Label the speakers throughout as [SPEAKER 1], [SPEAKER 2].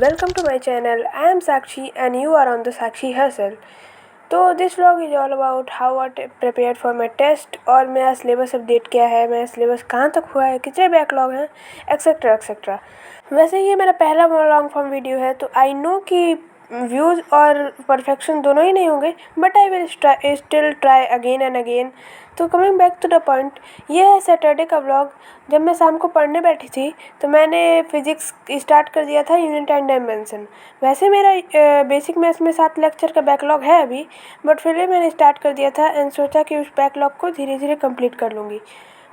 [SPEAKER 1] welcome to my channel. I am Sakshi and you are on the Sakshi Hustle. तो this vlog is all about how I prepare for my test और मेरा syllabus update क्या है, मेरा syllabus कहाँ तक हुआ है, कितने बैकलॉग हैं, एक्सेट्रा एक्सेट्रा। वैसे ये मेरा पहला लॉन्ग फॉर्म वीडियो है तो आई नो कि व्यूज़ और परफेक्शन दोनों ही नहीं होंगे, but I will still try again and again. तो coming back to the point, ये है सैटरडे का व्लॉग। जब मैं शाम को पढ़ने बैठी थी तो मैंने फिज़िक्स स्टार्ट कर दिया था, यूनिट एंड डायमेंशन। वैसे मेरा बेसिक मैथ्स में 7 लेक्चर का बैकलॉग है अभी, बट फिर भी मैंने स्टार्ट कर दिया था एंड सोचा कि उस बैकलॉग को धीरे धीरे कंप्लीट कर लूँगी।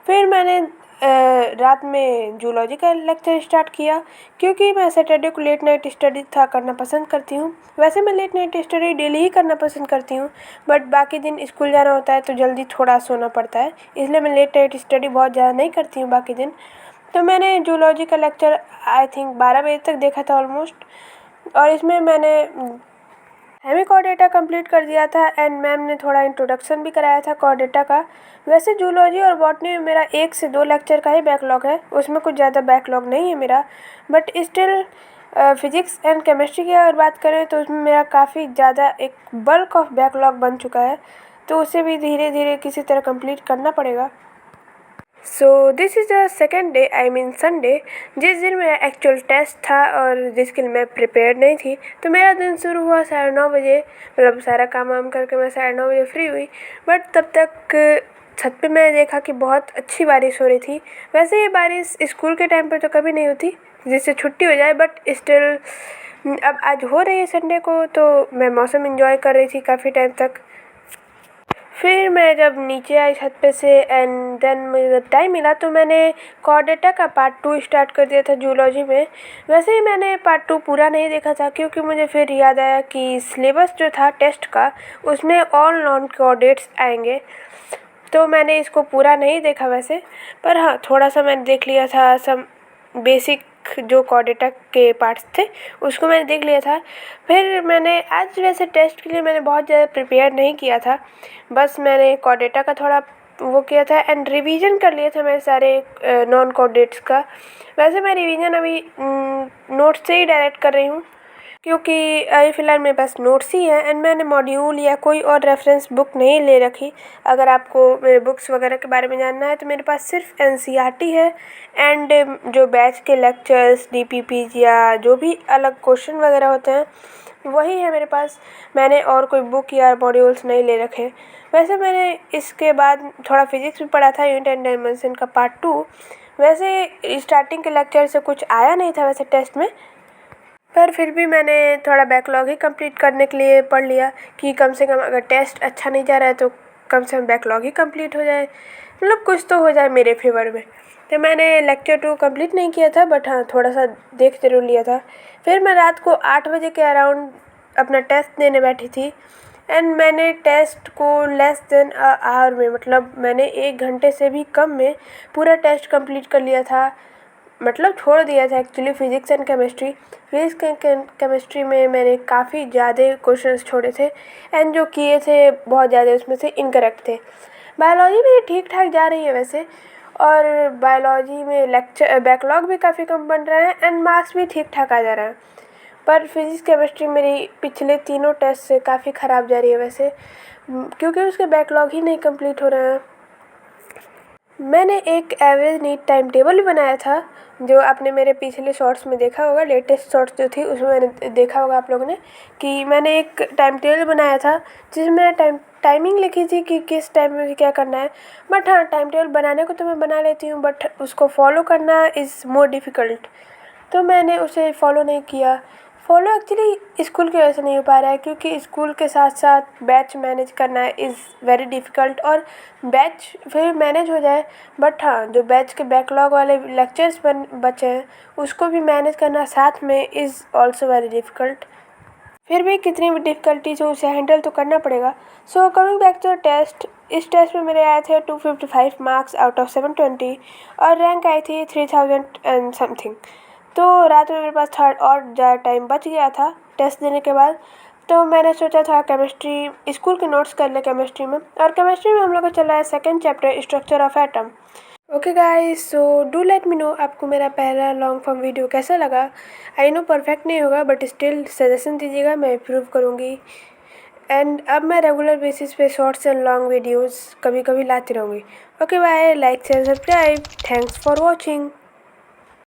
[SPEAKER 1] फिर मैंने रात में जूलॉजी का लेक्चर स्टार्ट किया, क्योंकि मैं सैटरडे को लेट नाइट स्टडी करना पसंद करती हूँ। वैसे मैं लेट नाइट स्टडी डेली ही करना पसंद करती हूँ, बट बाकी दिन स्कूल जाना होता है तो जल्दी थोड़ा सोना पड़ता है, इसलिए मैं लेट नाइट स्टडी बहुत ज़्यादा नहीं करती हूँ बाकी दिन। तो मैंने जूलॉजी का लेक्चर आई थिंक 12 बजे तक देखा था ऑलमोस्ट, और इसमें मैंने हेमी-कोर्डेटा कंप्लीट कर दिया था एंड मैम ने थोड़ा इंट्रोडक्शन भी कराया था कोर्डेटा का। वैसे जूलॉजी और बॉटनी में मेरा 1 से 2 लेक्चर का ही बैकलॉग है, उसमें कुछ ज़्यादा बैकलॉग नहीं है मेरा, but still physics and chemistry की अगर बात करें तो उसमें मेरा काफ़ी ज़्यादा एक बल्क ऑफ बैकलॉग बन चुका है, तो उसे भी धीरे धीरे किसी तरह कंप्लीट करना पड़ेगा। So this is the second day, I mean Sunday, जिस दिन मेरा एक्चुअल टेस्ट था और जिसके लिए मैं प्रिपेयर नहीं थी। तो मेरा दिन शुरू हुआ 9:30 बजे, मतलब सारा काम वाम करके मैं 9:30 बजे फ्री हुई, बट तब तक छत पे मैंने देखा कि बहुत अच्छी बारिश हो रही थी। वैसे ये बारिश स्कूल के टाइम पर तो कभी नहीं होती जिससे छुट्टी हो जाए, बट स्टिल अब आज हो रही है संडे को, तो मैं मौसम इन्जॉय कर रही थी काफ़ी टाइम तक। फिर मैं जब नीचे आई छत पे से एंड देन मुझे जब टाइम मिला तो मैंने कोर्डेटा का पार्ट 2 स्टार्ट कर दिया था जूलॉजी में। वैसे ही मैंने पार्ट 2 पूरा नहीं देखा था, क्योंकि मुझे फिर याद आया कि सिलेबस जो था टेस्ट का उसमें ऑल नॉन कोऑर्डिनेट्स आएंगे, तो मैंने इसको पूरा नहीं देखा वैसे। पर हाँ, थोड़ा सा मैंने देख लिया था, सम बेसिक जो कोर्डेटा के पार्ट्स थे उसको मैंने देख लिया था। फिर मैंने आज वैसे टेस्ट के लिए मैंने बहुत ज़्यादा प्रिपेयर नहीं किया था, बस मैंने कोर्डेटा का थोड़ा वो किया था एंड रिवीजन कर लिया था मैं सारे नॉन कोऑर्डिनेट्स का। वैसे मैं रिवीजन अभी नोट्स से ही डायरेक्ट कर रही हूँ, क्योंकि अभी फ़िलहाल मेरे पास नोट्स ही हैं एंड मैंने मॉड्यूल या कोई और रेफरेंस बुक नहीं ले रखी। अगर आपको मेरे बुक्स वगैरह के बारे में जानना है तो मेरे पास सिर्फ एनसीईआरटी है एंड जो बैच के लेक्चर्स, डीपीपीज या जो भी अलग क्वेश्चन वगैरह होते हैं वही है मेरे पास। मैंने और कोई बुक या मॉड्यूल्स नहीं ले रखे। वैसे मैंने इसके बाद थोड़ा फिज़िक्स भी पढ़ा था, यूनिट एंड डायमेंशन का पार्ट 2। वैसे स्टार्टिंग के लेक्चर से कुछ आया नहीं था वैसे टेस्ट में, पर फिर भी मैंने थोड़ा बैकलॉग ही कंप्लीट करने के लिए पढ़ लिया कि कम से कम अगर टेस्ट अच्छा नहीं जा रहा है तो कम से कम बैकलॉग ही कंप्लीट हो जाए, मतलब कुछ तो हो जाए मेरे फेवर में। तो मैंने लेक्चर 2 कंप्लीट नहीं किया था, बट हाँ थोड़ा सा देख जरूर लिया था। फिर मैं रात को 8 बजे के अराउंड अपना टेस्ट देने बैठी थी एंड मैंने टेस्ट को लेस देन आवर में, मतलब मैंने 1 घंटे से भी कम में पूरा टेस्ट कंप्लीट कर लिया था। मतलब छोड़ दिया था actually physics and chemistry. Physics and chemistry में मैंने काफ़ी ज़्यादा क्वेश्चंस छोड़े थे एंड जो किए थे बहुत ज़्यादा उसमें से इनकरेक्ट थे। बायोलॉजी मेरी ठीक ठाक जा रही है वैसे, और बायोलॉजी में लेक्चर बैकलॉग भी काफ़ी कम बन रहा है एंड मार्क्स भी ठीक ठाक आ जा रहा है। पर फिज़िक्स केमिस्ट्री मेरी पिछले तीनों टेस्ट से काफ़ी ख़राब जा रही है वैसे, क्योंकि उसके बैकलॉग ही नहीं कंप्लीट हो रहे हैं। मैंने एक एवरेज नीट टाइम टेबल भी बनाया था, जो आपने मेरे पिछले शॉर्ट्स में देखा होगा, लेटेस्ट शॉर्ट्स जो थी उसमें मैंने देखा होगा आप लोगों ने कि मैंने एक टाइम टेबल बनाया था जिसमें टाइमिंग लिखी थी कि किस टाइम में क्या करना है। बट हाँ, टाइम टेबल बनाने को तो मैं बना लेती हूँ, बट उसको फॉलो करना इज़ मोर डिफ़िकल्ट, तो मैंने उसे फॉलो नहीं किया। फॉलो एक्चुअली स्कूल की वजह से नहीं हो पा रहा है, क्योंकि स्कूल के साथ साथ बैच मैनेज करना इज़ वेरी डिफ़िकल्ट, और बैच फिर मैनेज हो जाए, बट हाँ जो बैच के बैकलॉग वाले लेक्चर्स बचे हैं उसको भी मैनेज करना साथ में इज़ ऑल्सो वेरी डिफ़िकल्ट। फिर भी कितनी भी डिफ़िकल्टीज हो उसे हैंडल तो करना पड़ेगा। So coming back to test, इस टेस्ट में मेरे आए थे 255 मार्क्स आउट ऑफ 720 और रैंक आई थी 3000 एंड समथिंग। तो रात में मेरे पास थर्ड और ज़्यादा टाइम बच गया था टेस्ट देने के बाद, तो मैंने सोचा था केमिस्ट्री स्कूल के नोट्स कर ले केमिस्ट्री में। और केमिस्ट्री में हम लोग का चल रहा है second chapter, structure of atom. Okay guys, so do let me know आपको मेरा पहला लॉन्ग फॉर्म वीडियो कैसा लगा। आई नो परफेक्ट नहीं होगा बट स्टिल सजेशन दीजिएगा, मैं इम्प्रूव करूँगी। एंड अब मैं रेगुलर बेसिस पे शॉर्ट्स एंड लॉन्ग वीडियोस कभी कभी लाती रहूँगी। Okay bye, like share subscribe, thanks for watching.